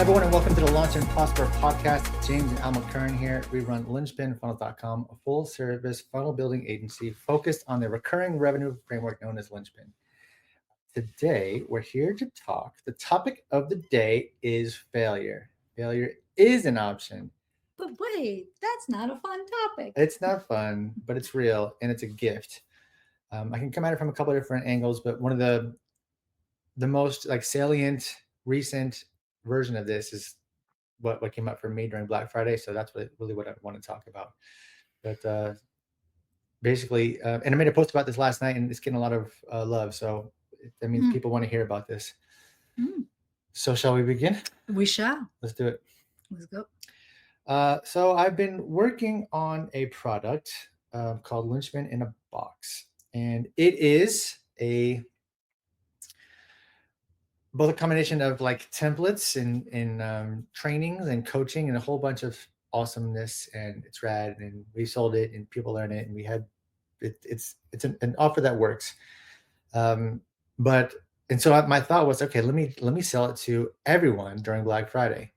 everyone, and welcome to the Launch and Prosper podcast. James and Alma Kern here. We run linchpinfunnels.com, a full-service funnel building agency focused on the recurring revenue framework known as Linchpin. Today, we're here to talk. The topic of the day is failure. Failure is an option. But wait, that's not a fun topic. It's not fun, but it's real, and it's a gift. I can come at it from a couple of different angles, but one of the most salient recent version of this is what came up for me during Black Friday. So that's really what I want to talk about. But basically, and I made a post about this last night, and it's getting a lot of love. So that means people want to hear about this. So shall we begin? We shall. Let's do it. Let's go. So I've been working on a product called Linchpin in a Box, and it is both a combination of like templates and trainings and coaching and a whole bunch of awesomeness, and it's rad, and we sold it and people learn it, and we had it's an offer that works. So my thought was, okay, let me sell it to everyone during Black Friday.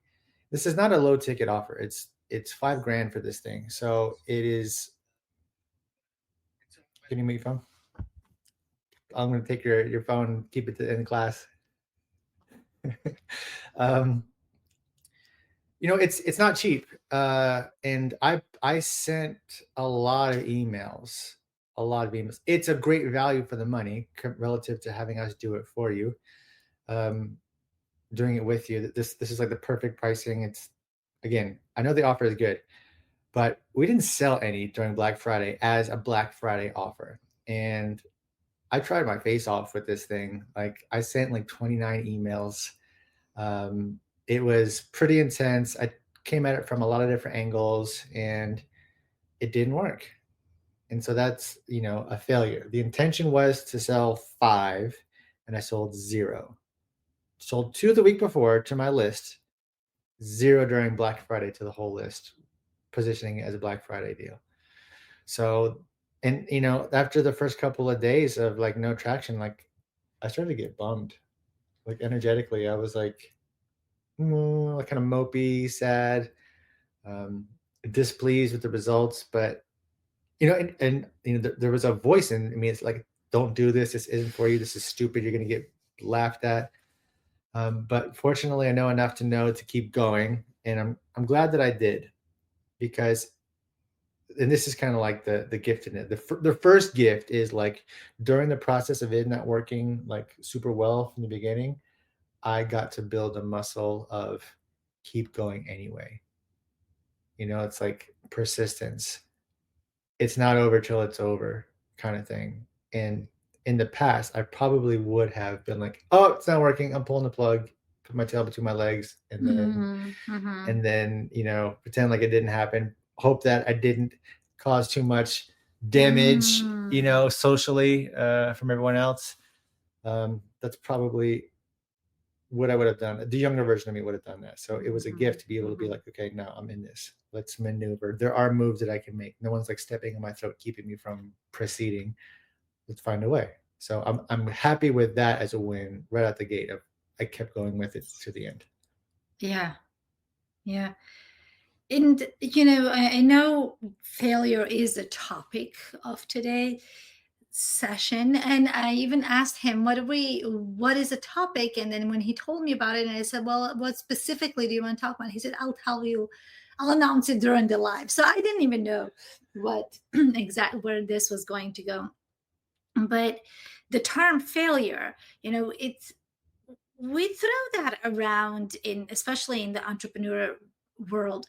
This is not a low ticket offer. It's $5,000 for this thing. So it is. Can you mute your phone? I'm going to take your phone, keep it in class. It's not cheap. And I sent a lot of emails. It's a great value for the money relative to having us do it for you. Doing it with you. This is like the perfect pricing. It's, again, I know the offer is good, but we didn't sell any during Black Friday as a Black Friday offer. And I tried my face off with this thing. Like, I sent like 29 emails. It was pretty intense. I came at it from a lot of different angles, and it didn't work. And so that's, a failure. The intention was to sell 5, and I sold 0. Sold 2 the week before to my list, 0 during Black Friday to the whole list, positioning it as a Black Friday deal. So, and after the first couple of days of like no traction, like I started to get bummed. Like energetically, I was like kind of mopey, sad, displeased with the results. But there was a voice in me. It's like, don't do this. This isn't for you. This is stupid. You're going to get laughed at. But fortunately, I know enough to know to keep going, and I'm glad that I did, because, and this is kind of like the gift in it. The first gift is like, during the process of it not working like super well from the beginning, I got to build a muscle of keep going anyway. It's like persistence. It's not over till it's over kind of thing. And in the past, I probably would have been like, oh, it's not working. I'm pulling the plug, put my tail between my legs, and then pretend like it didn't happen. Hope that I didn't cause too much damage, socially from everyone else. That's probably what I would have done. The younger version of me would have done that. So it was a gift to be able to be like, okay, now I'm in this. Let's maneuver. There are moves that I can make. No one's like stepping in my throat, keeping me from proceeding. Let's find a way. So I'm happy with that as a win right out the gate. I kept going with it to the end. Yeah. And I know failure is a topic of today's session, and I even asked him what is a topic, and then when he told me about it, and I said, well, what specifically do you want to talk about? He said, I'll tell you, I'll announce it during the live. So I didn't even know what exactly where this was going to go. But the term failure, it's, we throw that around especially in the entrepreneur world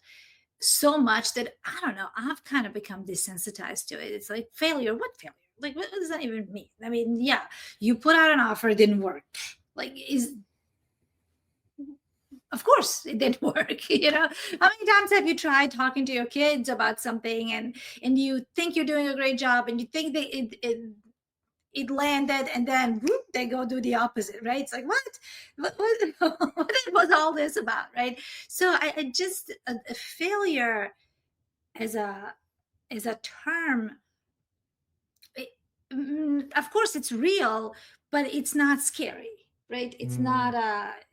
so much that I don't know, I've kind of become desensitized to it. It's like, failure, what failure? Like, what does that even mean? I mean, yeah, you put out an offer, it didn't work. Like, of course it didn't work. How many times have you tried talking to your kids about something, and you think you're doing a great job, and you think that it landed, and then whoop, they go do the opposite, right? It's like, what was all this about, right? So I just a failure as a term, of course it's real, but it's not scary, right? Mm,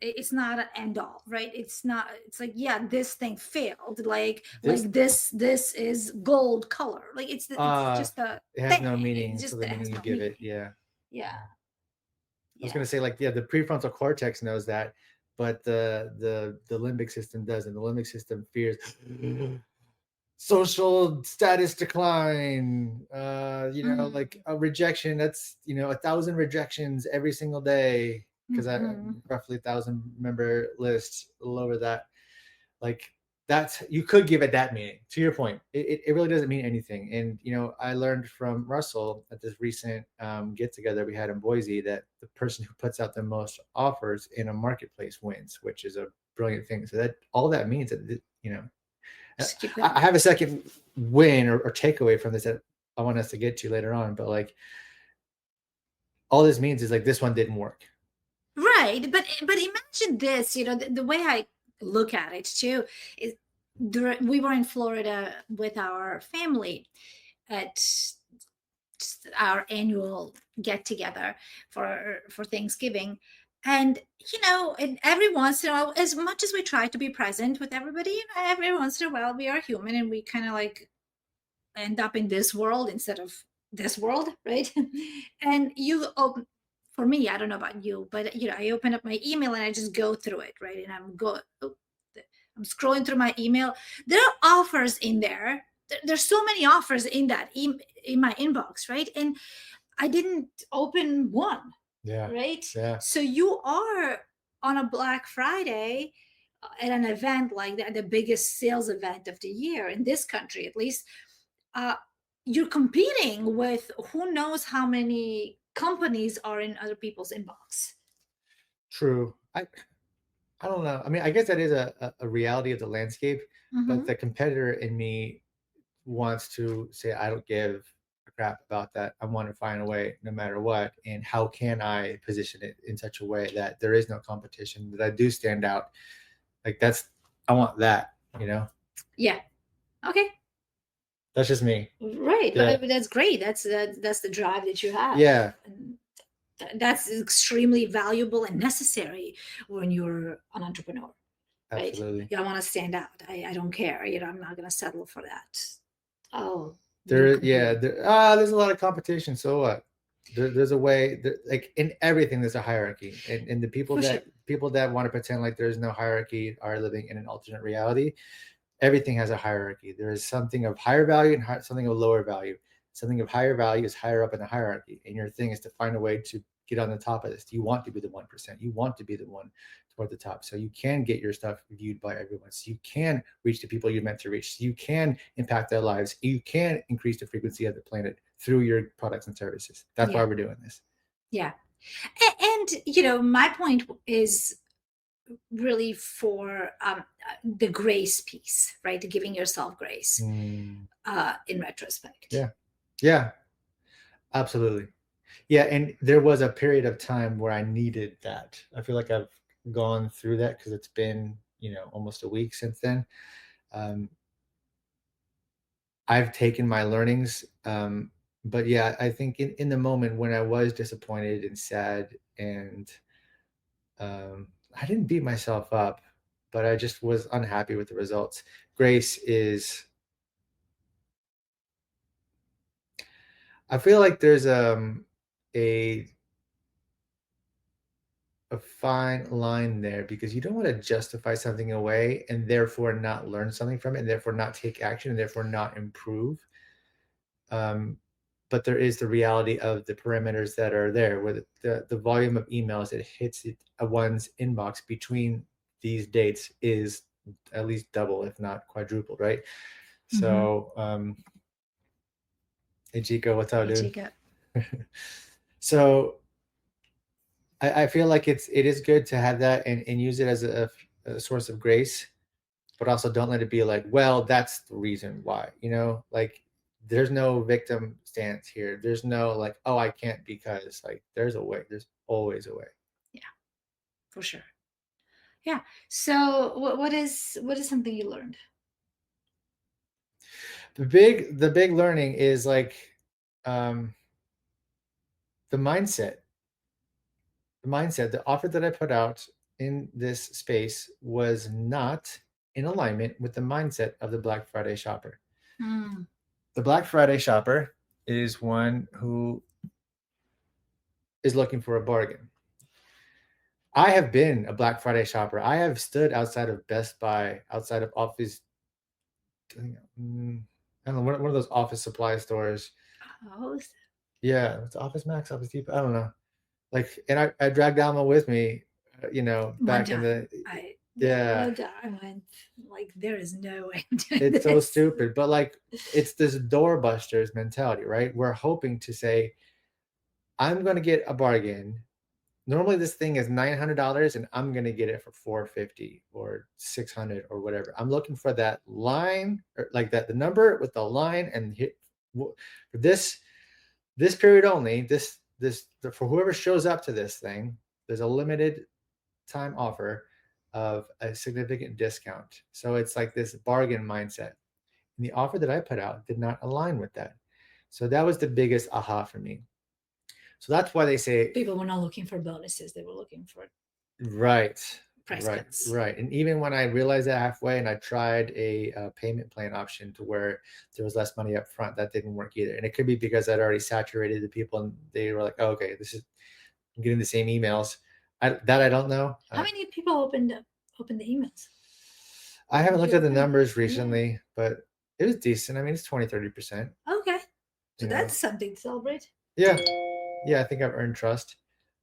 It's not an end all, right? It's not, it's like, yeah, this thing failed, this like this is gold color, like it's uh just a it has thing, no it meaning until just the has meaning you no give meaning. it. Yeah. Yeah, I was yeah. gonna say like yeah, the prefrontal cortex knows that, but the limbic system doesn't. The limbic system fears social status decline, like Mm, a rejection. That's 1,000 rejections every single day because I mhm. roughly 1,000 member list, a little over that. Like that's you could give it that meaning. To your point, it really doesn't mean anything. And I learned from Russell at this recent get together we had in Boise that the person who puts out the most offers in a marketplace wins, which is a brilliant thing. So that all that means that Just keep I going. have a second win or takeaway from this that I want us to get to later on. But like all this means is like this one didn't work. Right, but imagine this, the way I look at it too is, we were in Florida with our family at our annual get together for Thanksgiving. And and every once in a while, as much as we try to be present with everybody, every once in a while we are human and we kind of like end up in this world instead of this world, right? And you open, for me, I don't know about you, but I open up my email and I just go through it, right? And I'm scrolling through my email. There are offers in there. There's so many offers in in my inbox, right? And I didn't open one, Yeah. right? Yeah. So you are on a Black Friday, at an event like that, the biggest sales event of the year in this country, at least. uh, you're competing with who knows how many companies are in other people's inbox. True. I don't know. I mean, I guess that is a reality of the landscape, but Hmm. the competitor in me wants to say, I don't give a crap about that. I want to find a way no matter what. And how can I position it in such a way that there is no competition, that I do stand out? Like I want that, you know? Yeah. Okay. That's just me. Right. Yeah. But that's great. That's the drive that you have. Yeah, And that's extremely valuable and necessary when you're an entrepreneur, right? absolutely. I want to stand out. I don't care. I'm not going to settle for that. Oh, you're Yeah, competing. there's a lot of competition. So what? There's a way, like in everything, there's a hierarchy, and the For sure. people that want to pretend like there's no hierarchy are living in an alternate reality. Everything has a hierarchy. There is something of higher value and something of lower value. Something of higher value is higher up in the hierarchy, and your thing is to find a way to get on the top of this. You want to be the 1%. You want to be the one toward the top, so you can get your stuff viewed by everyone. So you can reach the people you're meant to reach. So you can impact their lives. You can increase the frequency of the planet through your products and services. That's why Yeah. we're doing this. Yeah. And my point is really for the grace piece, right? Giving yourself grace, Mm, in retrospect. yeah, yeah, absolutely. Yeah, and there was a period of time where I needed that. I feel like I've gone through that because it's been, almost a week since then. Um, I've taken my learnings, but yeah, I think in the moment when I was disappointed and sad, and I didn't beat myself up, but I just was unhappy with the results. Grace is, I feel like there's a a fine line there because you don't want to justify something away and therefore not learn something from it and therefore not take action and therefore not improve. Um, but there is the reality of the parameters that are there where the volume of emails that hits one's inbox between these dates is at least double, if not quadrupled, right? Hmm. So, hey Chico, what's up, Hey, dude? Chica. So I feel like it is good to have that and use it as a source of grace, but also don't let it be like, well, that's the reason why, like there's no victim stance here. There's no like, oh, I can't because like there's a way. There's always a way. Yeah, for sure. Yeah. So what is something you learned? The big learning is like um the mindset. mindset, the offer that I put out in this space was not in alignment with the mindset of the Black Friday shopper. Mm. The Black Friday shopper is one who is looking for a bargain. I have been a Black Friday shopper. I have stood outside of Best Buy, outside of office, I don't know, one of those office supply stores. Oh, Yeah, it's Office Max, Office Depot. I don't know. Like, and I dragged Alma with me, one back in time. the, Yeah, yeah, one time I went like, there is no way I'm doing it's so this. stupid. But like, it's this doorbusters mentality, right? We're hoping to say, I'm going to get a bargain. Normally this thing is $900 and I'm going to get it for 450 or 600 or whatever. I'm looking for that line, or like that, the number with the line, and hit for this period only, for whoever shows up to this thing, there's a limited time offer of a significant discount. So it's like this bargain mindset. And the offer that I put out did not align with that. So that was the biggest aha for me. So that's why they say, People were not looking for bonuses; they were looking for right, price right, cuts. right. And even when I realized that halfway and I tried a payment plan option to where there was less money up front, that didn't work either. And it could be because I'd already saturated the people and they were like, oh, okay, I'm getting the same emails. I don't know. How many people opened the emails? I haven't looked at the Yeah. numbers recently, but it was decent. I mean, it's 20-30%. Okay, so You know, that's something to celebrate. yeah, yeah. I think I've earned trust.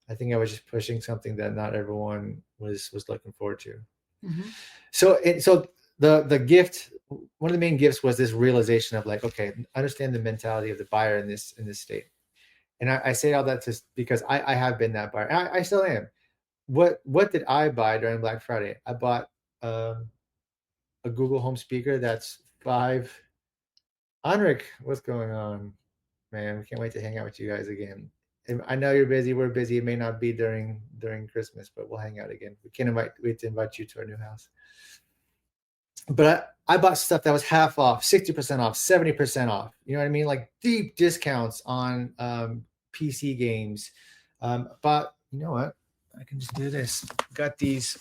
I think I was just pushing something that not everyone was looking forward to. Mhm. So the gift, one of the main gifts was this realization of like, okay, understand the mentality of the buyer in this state. And I say all that because I have been that buyer. I still am. What did I buy during Black Friday? I bought a Google Home speaker that's five. Henrik, what's going on, man? We can't wait to hang out with you guys again. And I know you're busy. We're busy. It may not be during Christmas, but we'll hang out again. We can't wait to invite you to our new house. But I bought stuff that was half off, 60% off, 70% off. You know what I mean? Like deep discounts on PC games. But you know what? I can just do this. Got these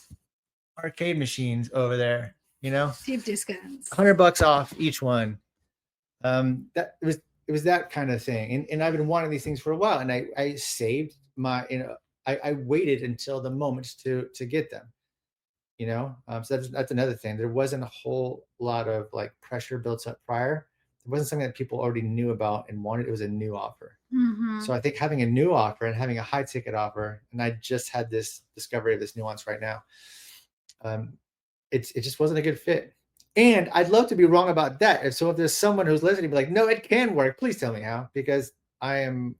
arcade machines over there. Deep discounts. $100 off each one. That it was that kind of thing. And I've been wanting these things for a while, and I saved my, I waited until the moment to get them. So that's another thing. There wasn't a whole lot of like pressure built up prior. It wasn't something that people already knew about and wanted. It was a new offer. Mm-hmm. So I think having a new offer and having a high ticket offer, and I just had this discovery of this nuance right now. It just wasn't a good fit. And I'd love to be wrong about that. So if there's someone who's listening, be like, no, it can work. Please tell me how, because I am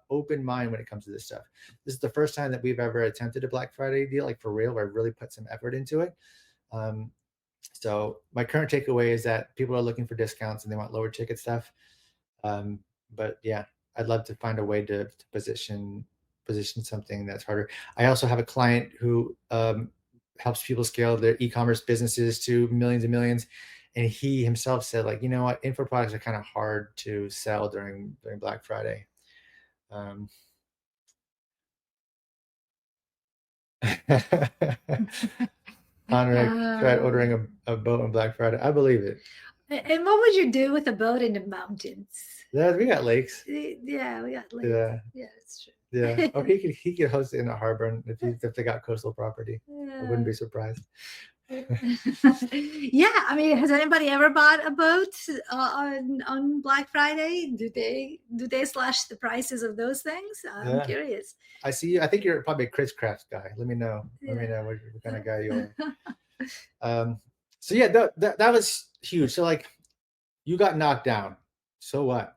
open mind when it comes to this stuff. This is the first time that we've ever attempted a Black Friday deal, like for real, where I really put some effort into it. So my current takeaway is that people are looking for discounts and they want lower ticket stuff. But yeah, I'd love to find a way to position something that's harder. I also have a client who helps people scale their e-commerce businesses to millions and millions. And he himself said, like, you know what, info products are kind of hard to sell during Black Friday. Honoric tried ordering a boat on Black Friday. I believe it. And what would you do with a boat in the mountains? Yeah, we got lakes. Yeah, we got lakes. Yeah, that's true. Yeah. Or he could host it in a harbor, and if they got coastal property. Yeah. I wouldn't be surprised. Yeah, I mean, has anybody ever bought a boat on Black Friday? Do they slash the prices of those things? I'm curious. I see you. I think you're probably a Chris Crafts guy. Let me know. Yeah. Let me know what kind of guy you are. So yeah, that was huge. So like, you got knocked down. So what?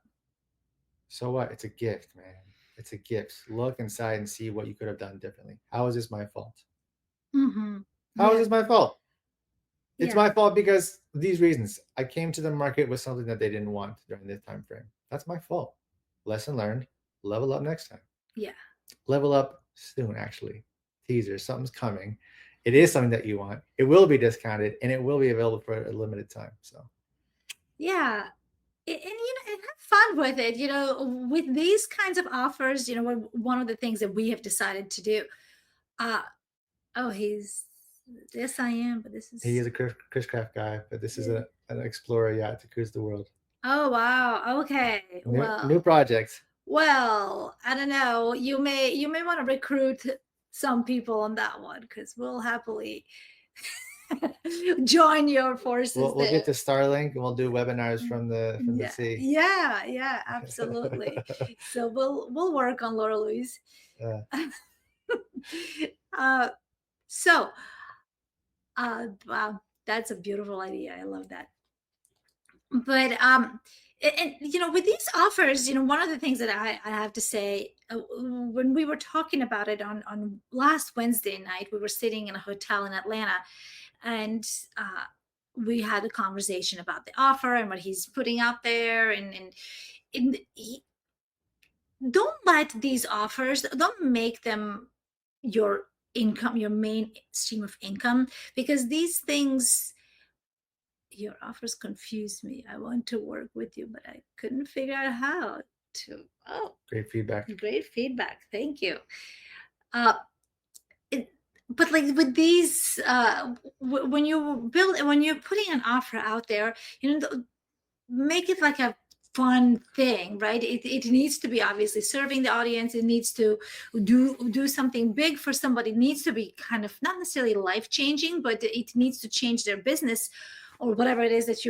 So what? It's a gift, man. It's a gift. Look inside and see what you could have done differently. How is this my fault? Mm-hmm. How is this my fault? It's Yeah. my fault because these reasons. I came to the market with something that they didn't want during this time frame. That's my fault. Lesson learned. Level up next time. Yeah. Level up soon, actually. Teaser. Something's coming. It is something that you want. It will be discounted and it will be available for a limited time. So yeah, and have fun with it. With these kinds of offers, one of the things that we have decided to do. Uh, oh, he's yes, I am, but this He is is a Chris Craft guy, but this is yeah. an explorer yacht to cruise the world. Oh wow. Okay. New project. Well, I don't know. You may want to recruit some people on that one because we'll happily join your forces We'll get there. to Starlink and we'll do webinars from the Yeah, sea. yeah, yeah, absolutely. So we'll work on Laura Louise. uh, uh, so wow, that's a beautiful idea. I love that. But and with these offers, one of the things that I have to say, when we were talking about it on last Wednesday night, we were sitting in a hotel in Atlanta, and uh, we had a conversation about the offer and what he's putting out there, and don't let these offers, don't make them your income, your main stream of income, because these things, your offers confuse me. I want to work with you, but I couldn't figure out how to. Oh, Great feedback. great feedback. Thank you. Uh, it, but like with these, when you're putting an offer out there, make it like a fun thing, right? It needs to be obviously serving the audience. It needs to do something big for somebody. It needs to be kind of not necessarily life changing, but it needs to change their business or whatever it is that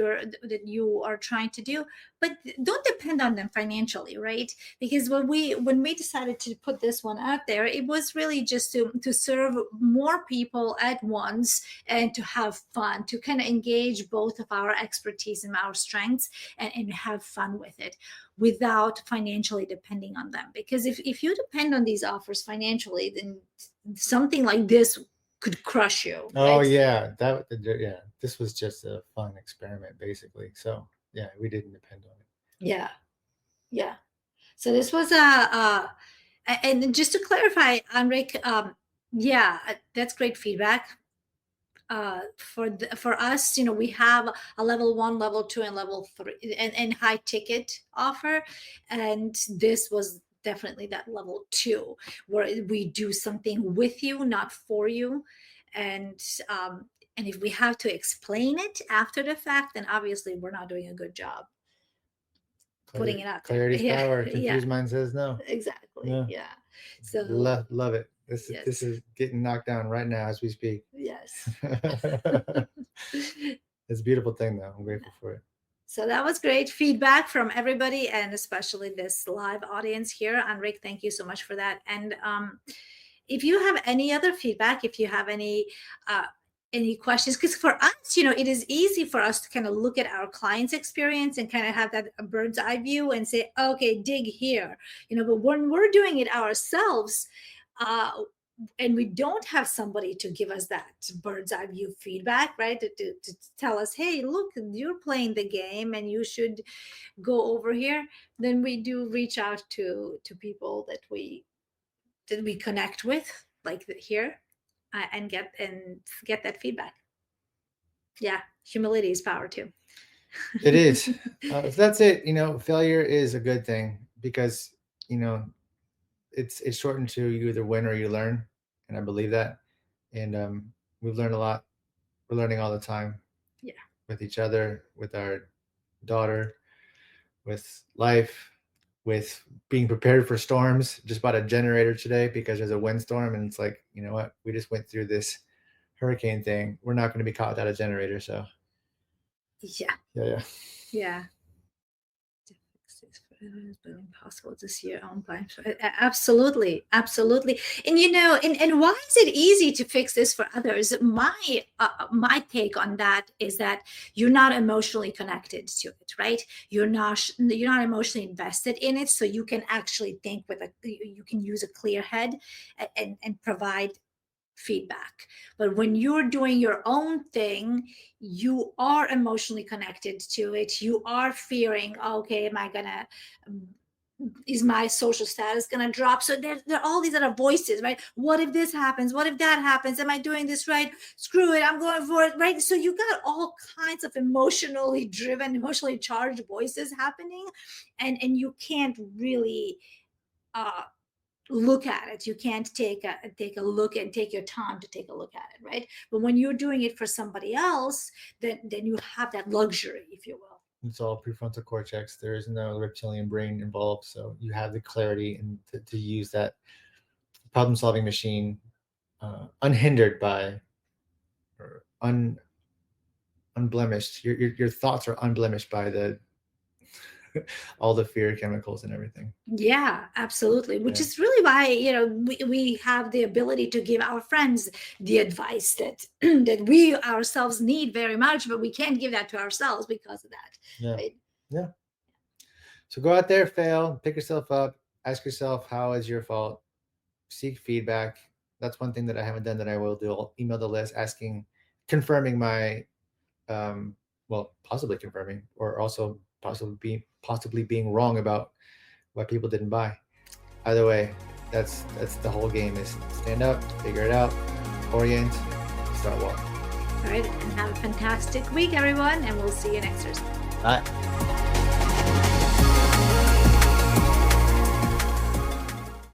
you are trying to do. But don't depend on them financially, right? Because when we decided to put this one out there, it was really just to serve more people at once and to have fun, to kind of engage both of our expertise and our strengths, and have fun with it without financially depending on them. Because if you depend on these offers financially, then something like this could crush you, Oh right? yeah, yeah. This was just a fun experiment, basically. So yeah, we didn't depend on it. Yeah, yeah. So this was and just to clarify, Enric, yeah, that's great feedback. For us, we have a level 1, level 2, and level 3, and high ticket offer, and this was definitely that level 2, where we do something with you, not for you. and and if we have to explain it after the fact, then obviously we're not doing a good job putting it out there. Clarity's Yeah, power. yeah, Confused mind says no. exactly. Yeah, Yeah. So love it. This yes, is getting knocked down right now as we speak. yes. It's a beautiful thing, though. I'm grateful for it. So that was great feedback from everybody, and especially this live audience here. Enric, thank you so much for that. And if you have any other feedback, if you have any questions, because for us, it is easy for us to kind of look at our client's experience and kind of have that bird's eye view and say, okay, dig here. But when we're doing it ourselves, uh, and we don't have somebody to give us that bird's eye view feedback, right? To tell us, hey, look, you're playing the game and you should go over here. Then we do reach out to people that we connect with, like here, and get that feedback. Yeah, humility is power too. It is. So that's it. Failure is a good thing because you know it's shortened to you either win or you learn, and I believe that. And we've learned a lot. We're learning all the time. Yeah. With each other, with our daughter, with life, with being prepared for storms. Just bought a generator today because there's a windstorm, and it's like, you know what? We just went through this hurricane thing. We're not going to be caught without a generator. So Yeah. yeah. Yeah. But impossible to see your own blind. Absolutely, absolutely. And why is it easy to fix this for others? My take on that is that you're not emotionally connected to it, right? You're not emotionally invested in it, so you can actually think you can use a clear head and provide feedback. But when you're doing your own thing, you are emotionally connected to it. You are fearing, okay, am I gonna is my social status going to drop? So there are all these other voices, right? What if this happens? What if that happens? Am I doing this right? Screw it, I'm going for it, right? So you got all kinds of emotionally driven, emotionally charged voices happening, and you can't really uh look at it. You can't take a look and take your time to take a look at it, right? But when you're doing it for somebody else, then you have that luxury, if you will. It's all prefrontal cortex. There is no reptilian brain involved, so you have the clarity and to use that problem-solving machine unhindered by or unblemished. Your thoughts are unblemished by the all the fear chemicals and everything. Yeah, absolutely. Which Yeah. is really why, we have the ability to give our friends the advice that that we ourselves need very much, but we can't give that to ourselves because of that. Yeah. Right? Yeah. So go out there, fail, pick yourself up, ask yourself how is your fault, seek feedback. That's one thing that I haven't done that I will do. I'll email the list asking, confirming my, well, possibly confirming, or also possibly being wrong about what people didn't buy. Either way, that's the whole game: is stand up, figure it out, orient, start walking. All right. And have a fantastic week, everyone. And we'll see you next Thursday. Bye.